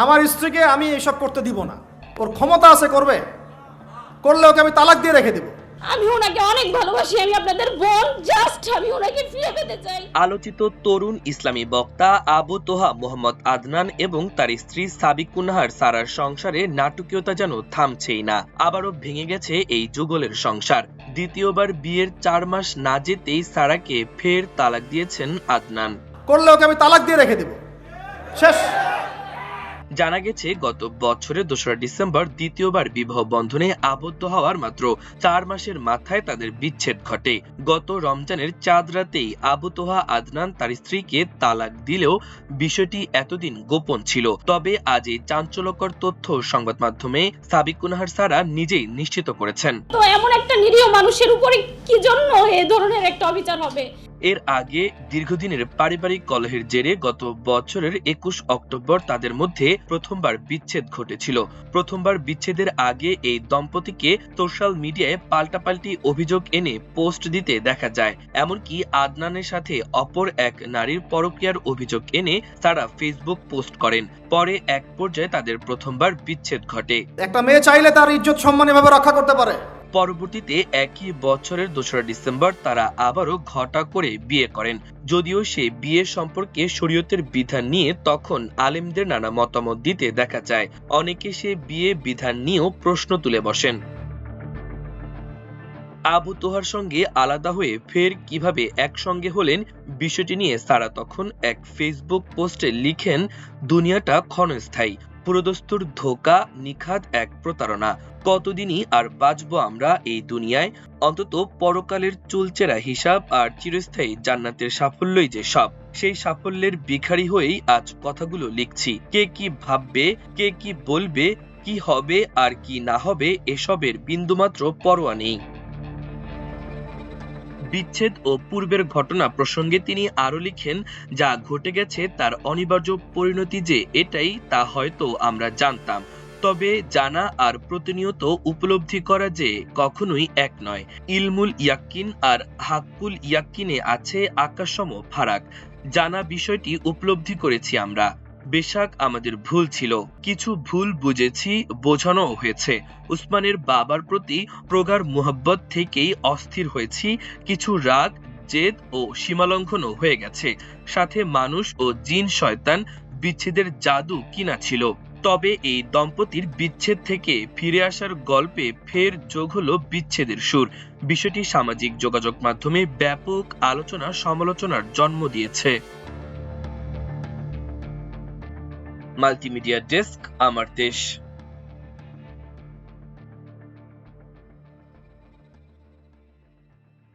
আমার স্ত্রীকে আমি এসব করতে দিব না। ওর ক্ষমতা আছে করবে, করলে ওকে আমি তালাক দিয়ে রেখে দেব। আমি ওনাকে অনেক ভালোবাসি, আমি আপনাদের বোন, জাস্ট আমি ওনাকে ফিরে পেতে চাই। আলোচিত তরুণ ইসলামী বক্তা আবু তোহা মোহাম্মদ আদনান এবং তার স্ত্রী সাবিকুন্নাহার সারার সংসারে নাটকীয়তা যেন থামছেই না। আবারও ভেঙে গেছে এই যুগলের সংসার। দ্বিতীয়বার বিয়ের 4 মাস না যেতেই সারাকে ফের তালাক দিয়েছেন আদনান। করলে ওকে আমি তালাক দিয়ে রেখে দেব, শেষ। জানা গেছে গত বছরের 2রা ডিসেম্বর দ্বিতীয়বার বিবাহ বন্ধনে আবদ্ধ হওয়ার মাত্র 4 মাসের মাথায় তাদের বিচ্ছেদ ঘটে। গত রমজানের চাঁদ রাতেই আবু তোহা আদনান তার স্ত্রীকে তালাক দিলেও বিষয়টি এতদিন গোপন ছিল। তবে আজ এই চাঞ্চল্যকর তথ্য সংবাদ মাধ্যমে সাবিকুন্নাহার সারা নিজেই নিশ্চিত করেছেন। তো এমন একটা নিরীহ মানুষের উপরে কি জন্য এই ধরনের একটা অবিচার হবে? এর আগে দীর্ঘদিনের পারিবারিক কলহের জেরে গত বছরের 21 অক্টোবর তাদের মধ্যে প্রথমবার বিচ্ছেদ ঘটেছিল। প্রথমবার বিচ্ছেদের আগে এই দম্পতিকে সোশ্যাল মিডিয়ায় পাল্টাপাল্টি অভিযোগ এনে পোস্ট দিতে দেখা যায়। এমনকি আদনানের সাথে অপর এক নারীর পরকীয়ার অভিযোগ এনে তারা ফেসবুক পোস্ট করেন। পরে এক পর্যায়ে তাদের প্রথমবার বিচ্ছেদ ঘটে। একটা মেয়ে চাইলে তার ইজ্জত সম্মান এভাবে রক্ষা করতে পারে। পরবর্তীতে একই বছরের 2রা ডিসেম্বর তারা আবারও ঘটা করে বিয়ে করেন। যদিও সেই বিয়ে সম্পর্কে শরীয়তের বিধান নিয়ে তখন আলেমদের নানা মতামত দিতে দেখা যায়। অনেকে সে বিয়ে বিধান নিয়েও প্রশ্ন তুলে বসেন। আবু তোহার সঙ্গে আলাদা হয়ে ফের কিভাবে একসঙ্গে হলেন, বিষয়টি নিয়ে সারা তখন এক ফেসবুক পোস্টে লিখেন, দুনিয়াটা ক্ষণস্থায়ী, পুরোদস্তুর ধোঁকা, নিখাদ এক প্রতারণা। কতদিনই আর বাঁচবো আমরা এই দুনিয়ায়, অন্তত পরকালের চুলচেরা হিসাব আর চিরস্থায়ী জান্নাতের সাফল্যই যে সব। সেই সাফল্যের ভিখারি হয়েই আজ কথাগুলো লিখছি। কে কি ভাববে, কে কি বলবে, কি হবে আর কি না হবে এসবের বিন্দুমাত্র পরোয়া নেই। বিচ্ছেদ ও পূর্বের ঘটনা প্রসঙ্গে তিনি আরো লিখেন, যা ঘটে গেছে তার অনিবার্য পরিণতি যে এটাই তা হয়তো আমরা জানতাম, তবে জানা আর প্রতিনিয়ত উপলব্ধি করা যে কখনোই এক নয়। ইলমুল ইয়াক্কিন আর হাক্কুল ইয়াক্কিনে আছে আকাশসম ফারাক। জানা বিষয়টি উপলব্ধি করেছি আমরা, বেশাক আমাদের ভুল ছিল, কিছু ভুল বুঝেছি, বোঝানো হয়েছে। উসমানের বাবার প্রতি প্রগাঢ় মুহাব্বত থেকেই অস্থির হয়েছি, কিছু রাগ, জেদ ও সীমালঙ্ঘনও হয়ে গেছে। সাথে মানুষ ও জিন শয়তান বিচ্ছেদের জাদু কিনা ছিল। তবে এই দম্পতির বিচ্ছেদ থেকে ফিরে আসার গল্পে ফের যোগ হলো বিচ্ছেদের সুর। বিষয়টি সামাজিক যোগাযোগ মাধ্যমে ব্যাপক আলোচনা সমালোচনার জন্ম দিয়েছে। মাল্টিমিডিয়া ডেস্ক, আমার দেশ।